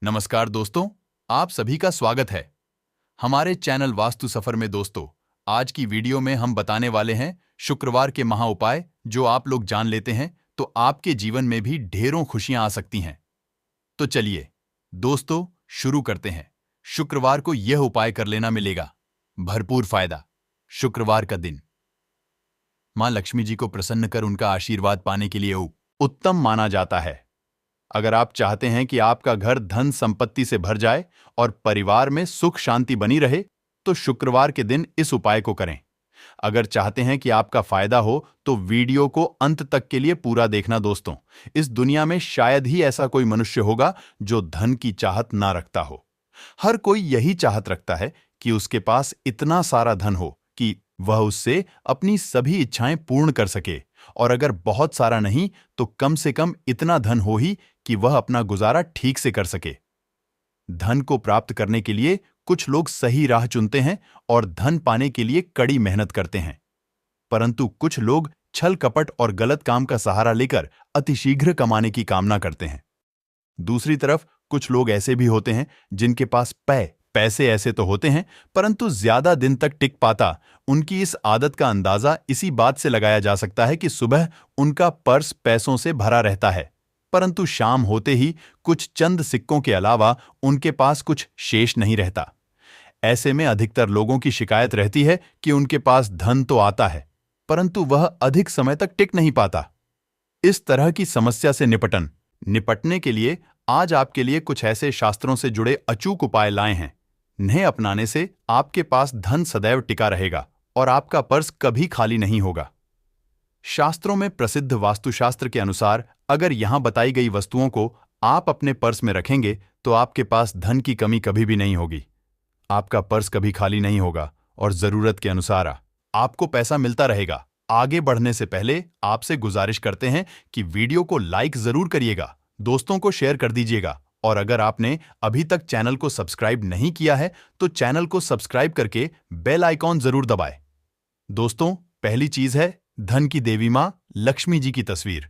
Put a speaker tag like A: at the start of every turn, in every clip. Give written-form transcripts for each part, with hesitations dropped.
A: नमस्कार दोस्तों, आप सभी का स्वागत है हमारे चैनल वास्तु सफर में। दोस्तों, आज की वीडियो में हम बताने वाले हैं शुक्रवार के महा उपाय, जो आप लोग जान लेते हैं तो आपके जीवन में भी ढेरों खुशियां आ सकती हैं। तो चलिए दोस्तों, शुरू करते हैं। शुक्रवार को यह उपाय कर लेना, मिलेगा भरपूर फायदा। शुक्रवार का दिन मां लक्ष्मी जी को प्रसन्न कर उनका आशीर्वाद पाने के लिए उत्तम माना जाता है। अगर आप चाहते हैं कि आपका घर धन संपत्ति से भर जाए और परिवार में सुख शांति बनी रहे, तो शुक्रवार के दिन इस उपाय को करें। अगर चाहते हैं कि आपका फायदा हो तो वीडियो को अंत तक के लिए पूरा देखना। दोस्तों, इस दुनिया में शायद ही ऐसा कोई मनुष्य होगा जो धन की चाहत ना रखता हो। हर कोई यही चाहत रखता है कि उसके पास इतना सारा धन हो कि वह उससे अपनी सभी इच्छाएं पूर्ण कर सके, और अगर बहुत सारा नहीं तो कम से कम इतना धन हो ही कि वह अपना गुजारा ठीक से कर सके। धन को प्राप्त करने के लिए कुछ लोग सही राह चुनते हैं और धन पाने के लिए कड़ी मेहनत करते हैं, परंतु कुछ लोग छल कपट और गलत काम का सहारा लेकर अतिशीघ्र कमाने की कामना करते हैं। दूसरी तरफ कुछ लोग ऐसे भी होते हैं जिनके पास पैसे ऐसे तो होते हैं, परंतु ज्यादा दिन तक टिक पाता। उनकी इस आदत का अंदाजा इसी बात से लगाया जा सकता है कि सुबह उनका पर्स पैसों से भरा रहता है, परंतु शाम होते ही कुछ चंद सिक्कों के अलावा उनके पास कुछ शेष नहीं रहता। ऐसे में अधिकतर लोगों की शिकायत रहती है कि उनके पास धन तो आता है, परंतु वह अधिक समय तक टिक नहीं पाता। इस तरह की समस्या से निपटने के लिए आज आपके लिए कुछ ऐसे शास्त्रों से जुड़े अचूक उपाय लाए हैं। इन्हें अपनाने से आपके पास धन सदैव टिका रहेगा और आपका पर्स कभी खाली नहीं होगा। शास्त्रों में प्रसिद्ध वास्तुशास्त्र के अनुसार अगर यहां बताई गई वस्तुओं को आप अपने पर्स में रखेंगे तो आपके पास धन की कमी कभी भी नहीं होगी। आपका पर्स कभी खाली नहीं होगा और जरूरत के अनुसार आपको पैसा मिलता रहेगा। आगे बढ़ने से पहले आपसे गुजारिश करते हैं कि वीडियो को लाइक जरूर करिएगा, दोस्तों को शेयर कर दीजिएगा, और अगर आपने अभी तक चैनल को सब्सक्राइब नहीं किया है तो चैनल को सब्सक्राइब करके बेल आइकॉन जरूर दबाएं। दोस्तों, पहली चीज है धन की देवी मां लक्ष्मी जी की तस्वीर।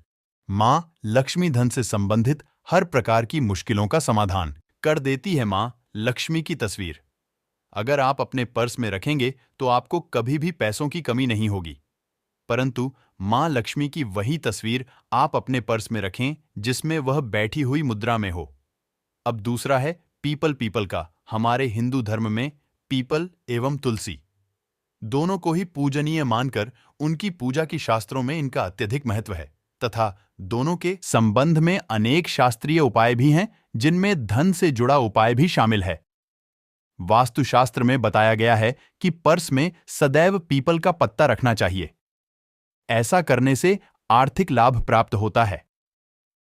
A: मां लक्ष्मी धन से संबंधित हर प्रकार की मुश्किलों का समाधान कर देती है। मां लक्ष्मी की तस्वीर अगर आप अपने पर्स में रखेंगे तो आपको कभी भी पैसों की कमी नहीं होगी, परंतु मां लक्ष्मी की वही तस्वीर आप अपने पर्स में रखें जिसमें वह बैठी हुई मुद्रा में हो। अब दूसरा है पीपल का। हमारे हिंदू धर्म में पीपल एवं तुलसी दोनों को ही पूजनीय मानकर उनकी पूजा की शास्त्रों में इनका अत्यधिक महत्व है, तथा दोनों के संबंध में अनेक शास्त्रीय उपाय भी हैं जिनमें धन से जुड़ा उपाय भी शामिल है। वास्तुशास्त्र में बताया गया है कि पर्स में सदैव पीपल का पत्ता रखना चाहिए। ऐसा करने से आर्थिक लाभ प्राप्त होता है।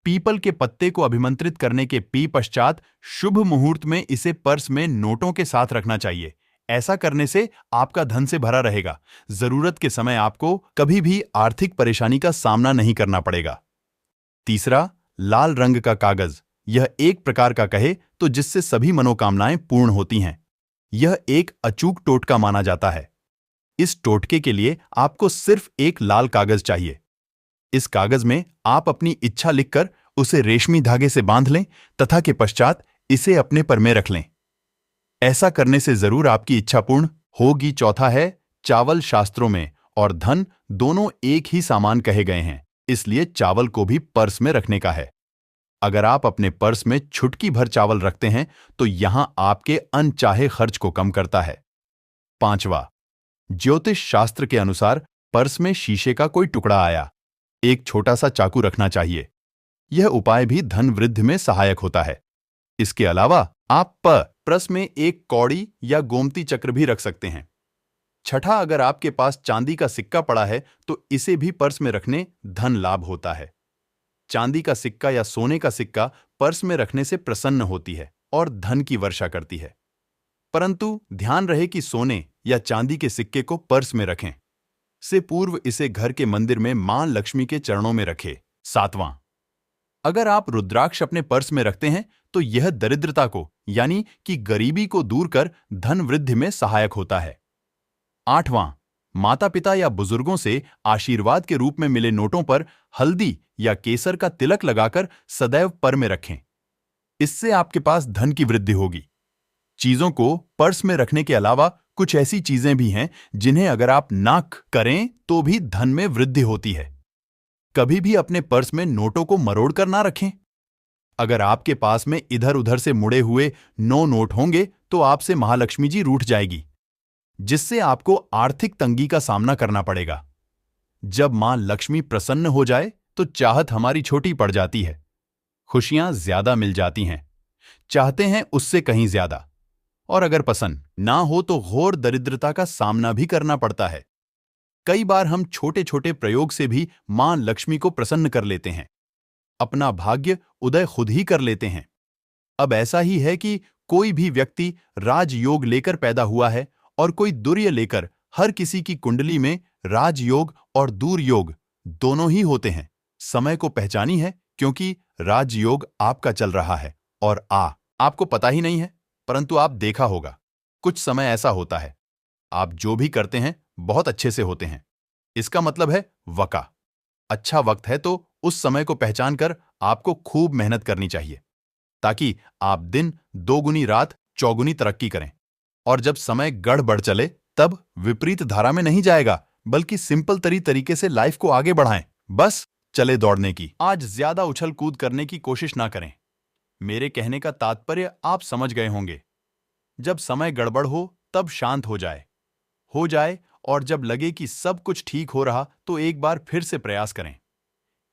A: पीपल के पत्ते को अभिमंत्रित करने के पश्चात शुभ मुहूर्त में इसे पर्स में नोटों के साथ रखना चाहिए। ऐसा करने से आपका धन से भरा रहेगा। जरूरत के समय आपको कभी भी आर्थिक परेशानी का सामना नहीं करना पड़ेगा। तीसरा, लाल रंग का कागज। यह एक प्रकार का कहे तो जिससे सभी मनोकामनाएं पूर्ण होती हैं। यह एक अचूक टोटका माना जाता है। इस टोटके के लिए आपको सिर्फ एक लाल कागज चाहिए। इस कागज में आप अपनी इच्छा लिखकर उसे रेशमी धागे से बांध लें तथा के पश्चात इसे अपने पर में रख लें। ऐसा करने से जरूर आपकी इच्छा पूर्ण होगी। चौथा है चावल। शास्त्रों में और धन दोनों एक ही सामान कहे गए हैं, इसलिए चावल को भी पर्स में रखने का है। अगर आप अपने पर्स में चुटकी भर चावल रखते हैं तो यहां आपके अनचाहे खर्च को कम करता है। पांचवा, ज्योतिष शास्त्र के अनुसार पर्स में शीशे का कोई टुकड़ा आया, एक छोटा सा चाकू रखना चाहिए। यह उपाय भी धन वृद्धि में सहायक होता है। इसके अलावा आप पर्स में एक कौड़ी या गोमती चक्र भी रख सकते हैं। छठा, अगर आपके पास चांदी का सिक्का पड़ा है तो इसे भी पर्स में रखने धन लाभ होता है। चांदी का सिक्का या सोने का सिक्का पर्स में रखने से प्रसन्न होती है और धन की वर्षा करती है, परंतु ध्यान रहे कि सोने या चांदी के सिक्के को पर्स में रखें से पूर्व इसे घर के मंदिर में मां लक्ष्मी के चरणों में रखें। सातवां, अगर आप रुद्राक्ष अपने पर्स में रखते हैं तो यह दरिद्रता को यानी कि गरीबी को दूर कर धन वृद्धि में सहायक होता है। आठवां, माता पिता या बुजुर्गों से आशीर्वाद के रूप में मिले नोटों पर हल्दी या केसर का तिलक लगाकर सदैव पर में रखें। इससे आपके पास धन की वृद्धि होगी। चीजों को पर्स में रखने के अलावा कुछ ऐसी चीजें भी हैं जिन्हें अगर आप ना करें तो भी धन में वृद्धि होती है। कभी भी अपने पर्स में नोटों को मरोड़ कर ना रखें। अगर आपके पास में इधर उधर से मुड़े हुए 9 नोट होंगे तो आपसे महालक्ष्मी जी रूठ जाएगी, जिससे आपको आर्थिक तंगी का सामना करना पड़ेगा। जब मां लक्ष्मी प्रसन्न हो जाए तो चाहत हमारी छोटी पड़ जाती है, खुशियां ज्यादा मिल जाती हैं, चाहते हैं उससे कहीं ज्यादा, और अगर पसंद ना हो तो घोर दरिद्रता का सामना भी करना पड़ता है। कई बार हम छोटे छोटे प्रयोग से भी मां लक्ष्मी को प्रसन्न कर लेते हैं, अपना भाग्य उदय खुद ही कर लेते हैं। अब ऐसा ही है कि कोई भी व्यक्ति राजयोग लेकर पैदा हुआ है और कोई दुर्य लेकर, हर किसी की कुंडली में राजयोग और दूरयोग दोनों ही होते हैं। समय को पहचानी है क्योंकि राजयोग आपका चल रहा है और आपको पता ही नहीं है, परंतु आप देखा होगा कुछ समय ऐसा होता है आप जो भी करते हैं बहुत अच्छे से होते हैं। इसका मतलब है वका अच्छा वक्त है, तो उस समय को पहचान कर आपको खूब मेहनत करनी चाहिए ताकि आप दिन दोगुनी रात चौगुनी तरक्की करें। और जब समय गड़बड़ चले तब विपरीत धारा में नहीं जाएगा, बल्कि सिंपल तरीके से लाइफ को आगे बढ़ाएं। बस चले दौड़ने की। आज ज्यादा उछल कूद करने की कोशिश ना करें। मेरे कहने का तात्पर्य आप समझ गए होंगे। जब समय गड़बड़ हो तब शांत हो जाए और जब लगे कि सब कुछ ठीक हो रहा तो एक बार फिर से प्रयास करें।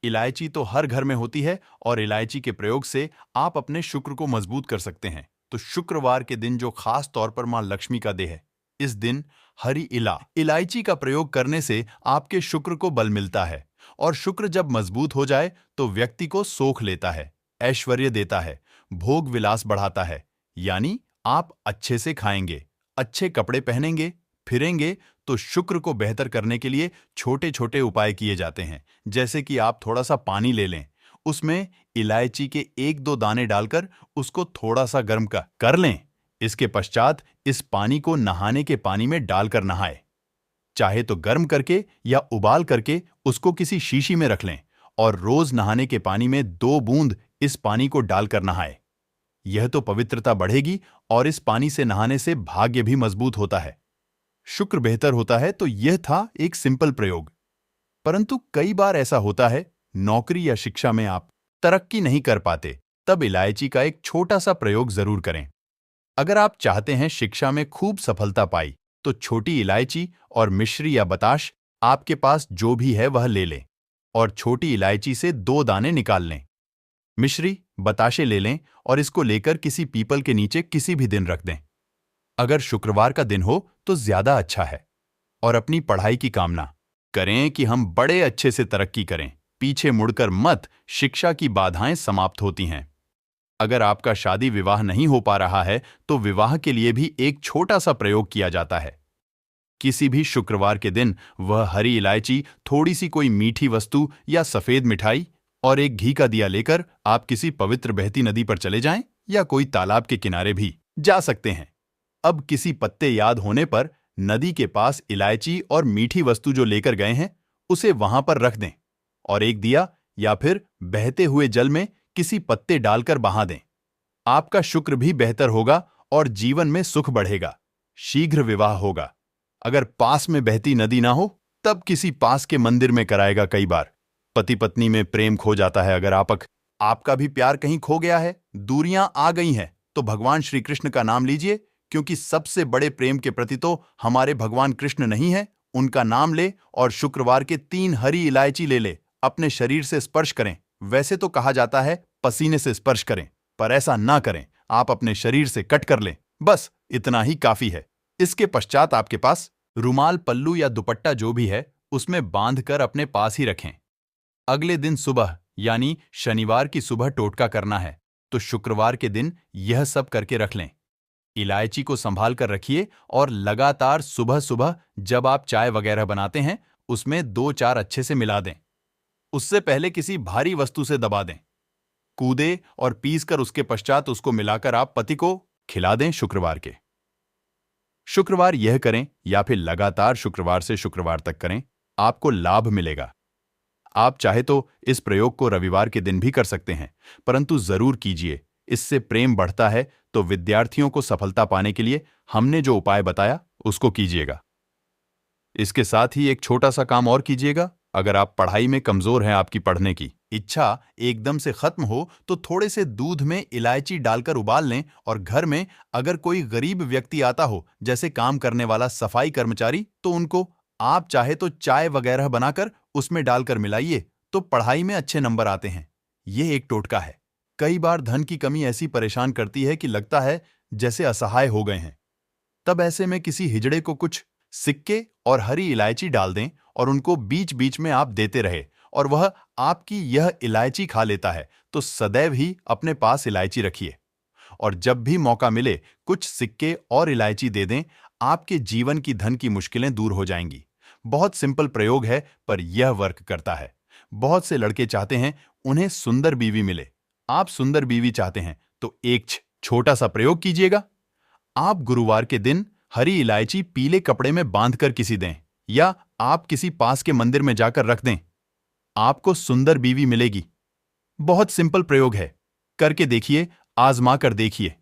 A: इलायची तो हर घर में होती है और इलायची के प्रयोग से आप अपने शुक्र को मजबूत कर सकते हैं। तो शुक्रवार के दिन जो खास तौर पर मां लक्ष्मी का डे है, इस दिन हरी इलायची का प्रयोग करने से आपके शुक्र को बल मिलता है, और शुक्र जब मजबूत हो जाए तो व्यक्ति को सोख लेता है, ऐश्वर्य देता है, भोग विलास बढ़ाता है। यानी आप अच्छे से खाएंगे, अच्छे कपड़े पहनेंगे, फिरेंगे। तो शुक्र को बेहतर करने के लिए छोटे छोटे उपाय किए जाते हैं, जैसे कि आप थोड़ा सा पानी ले लें, उसमें इलायची के 1-2 दाने डालकर उसको थोड़ा सा गर्म कर लें। इसके पश्चात इस पानी को नहाने के पानी में डालकर नहाएं। चाहे तो गर्म करके या उबाल करके उसको किसी शीशी में रख लें और रोज नहाने के पानी में 2 बूंद इस पानी को डालकर नहाएं। यह तो पवित्रता बढ़ेगी और इस पानी से नहाने से भाग्य भी मजबूत होता है, शुक्र बेहतर होता है। तो यह था एक सिंपल प्रयोग, परंतु कई बार ऐसा होता है नौकरी या शिक्षा में आप तरक्की नहीं कर पाते, तब इलायची का एक छोटा सा प्रयोग जरूर करें। अगर आप चाहते हैं शिक्षा में खूब सफलता पाई तो छोटी इलायची और मिश्री या बताश आपके पास जो भी है वह ले लें और छोटी इलायची से 2 दाने निकाल लें। मिश्री बताशे ले लें और इसको लेकर किसी पीपल के नीचे किसी भी दिन रख दें। अगर शुक्रवार का दिन हो तो ज्यादा अच्छा है। और अपनी पढ़ाई की कामना करें कि हम बड़े अच्छे से तरक्की करें। पीछे मुड़कर मत, शिक्षा की बाधाएं समाप्त होती हैं। अगर आपका शादी विवाह नहीं हो पा रहा है तो विवाह के लिए भी एक छोटा सा प्रयोग किया जाता है। किसी भी शुक्रवार के दिन वह हरी इलायची, थोड़ी सी कोई मीठी वस्तु या सफेद मिठाई और एक घी का दिया लेकर आप किसी पवित्र बहती नदी पर चले जाएं या कोई तालाब के किनारे भी जा सकते हैं। अब किसी पत्ते याद होने पर नदी के पास इलायची और मीठी वस्तु जो लेकर गए हैं उसे वहां पर रख दें और एक दिया या फिर बहते हुए जल में किसी पत्ते डालकर बहा दें। आपका शुक्र भी बेहतर होगा और जीवन में सुख बढ़ेगा, शीघ्र विवाह होगा। अगर पास में बहती नदी ना हो तब किसी पास के मंदिर में कराएगा। कई बार पति पत्नी में प्रेम खो जाता है। अगर आपका भी प्यार कहीं खो गया है, दूरियां आ गई हैं, तो भगवान श्री कृष्ण का नाम लीजिए, क्योंकि सबसे बड़े प्रेम के प्रति तो हमारे भगवान कृष्ण नहीं है। उनका नाम ले और शुक्रवार के 3 हरी इलायची ले अपने शरीर से स्पर्श करें। वैसे तो कहा जाता है पसीने से स्पर्श करें, पर ऐसा ना करें, आप अपने शरीर से कट कर लें। बस इतना ही काफी है। इसके पश्चात आपके पास रुमाल, पल्लू या दुपट्टा जो भी है उसमें बांधकर अपने पास ही रखें। अगले दिन सुबह यानी शनिवार की सुबह टोटका करना है, तो शुक्रवार के दिन यह सब करके रख लें। इलायची को संभाल कर रखिए और लगातार सुबह सुबह जब आप चाय वगैरह बनाते हैं उसमें 2-4 अच्छे से मिला दें। उससे पहले किसी भारी वस्तु से दबा दें, कूदे और पीस कर उसके पश्चात उसको मिलाकर आप पति को खिला दें। शुक्रवार यह करें या फिर लगातार शुक्रवार से शुक्रवार तक करें, आपको लाभ मिलेगा। आप चाहे तो इस प्रयोग को रविवार के दिन भी कर सकते हैं, परंतु जरूर कीजिए, इससे प्रेम बढ़ता है। तो विद्यार्थियों को सफलता पाने के लिए हमने जो उपाय बताया उसको कीजिएगा। इसके साथ ही एक छोटा सा काम और कीजिएगा। अगर आप पढ़ाई में कमजोर हैं, आपकी पढ़ने की इच्छा एकदम से खत्म हो, तो थोड़े से दूध में इलायची डालकर उबाल लें और घर में अगर कोई गरीब व्यक्ति आता हो, जैसे काम करने वाला सफाई कर्मचारी, तो उनको आप चाहे तो चाय वगैरह बनाकर उसमें डालकर मिलाइए, तो पढ़ाई में अच्छे नंबर आते हैं। ये एक टोटका है। कई बार धन की कमी ऐसी परेशान करती है कि लगता है जैसे असहाय हो गए हैं। तब ऐसे में किसी हिजड़े को कुछ सिक्के और हरी इलायची डाल दें और उनको बीच बीच में आप देते रहे और वह आपकी यह इलायची खा लेता है, तो सदैव ही अपने पास इलायची रखिए और जब भी मौका मिले कुछ सिक्के और इलायची दे दें। आपके जीवन की धन की मुश्किलें दूर हो जाएंगी। बहुत सिंपल प्रयोग है, पर यह वर्क करता है। बहुत से लड़के चाहते हैं उन्हें सुंदर बीवी मिले। आप सुंदर बीवी चाहते हैं तो एक छोटा सा प्रयोग कीजिएगा। आप गुरुवार के दिन हरी इलायची पीले कपड़े में बांधकर किसी दें या आप किसी पास के मंदिर में जाकर रख दें। आपको सुंदर बीवी मिलेगी। बहुत सिंपल प्रयोग है, करके देखिए, आजमा कर देखिए।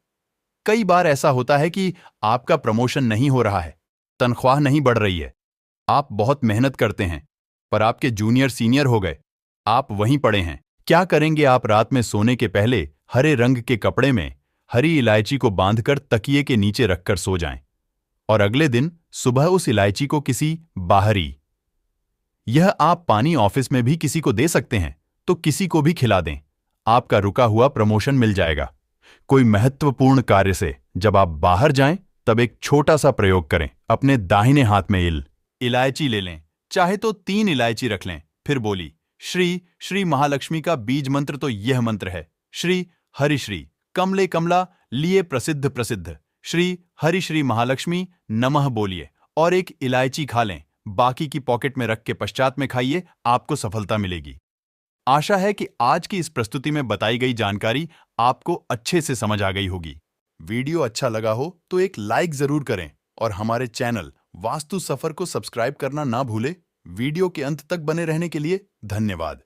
A: कई बार ऐसा होता है कि आपका प्रमोशन नहीं हो रहा है, तनख्वाह नहीं बढ़ रही है। आप बहुत मेहनत करते हैं पर आपके जूनियर सीनियर हो गए, आप वहीं पड़े हैं। क्या करेंगे आप? रात में सोने के पहले हरे रंग के कपड़े में हरी इलायची को बांधकर तकिए के नीचे रखकर सो जाएं और अगले दिन सुबह उस इलायची को किसी बाहरी, यह आप पानी ऑफिस में भी किसी को दे सकते हैं, तो किसी को भी खिला दें। आपका रुका हुआ प्रमोशन मिल जाएगा। कोई महत्वपूर्ण कार्य से जब आप बाहर जाएं, तब एक छोटा सा प्रयोग करें। अपने दाहिने हाथ में इलायची ले लें, चाहे तो 3 इलायची रख लें। फिर बोली, श्री श्री महालक्ष्मी का बीज मंत्र तो यह मंत्र है, श्री हरिश्री कमले कमला लिए प्रसिद्ध प्रसिद्ध, श्री हरिश्री महालक्ष्मी नमः बोलिए और एक इलायची खा लें। बाकी की पॉकेट में रख के पश्चात में खाइए, आपको सफलता मिलेगी। आशा है कि आज की इस प्रस्तुति में बताई गई जानकारी आपको अच्छे से समझ आ गई होगी। वीडियो अच्छा लगा हो तो एक लाइक जरूर करें और हमारे चैनल वास्तु सफर को सब्सक्राइब करना ना भूलें। वीडियो के अंत तक बने रहने के लिए धन्यवाद।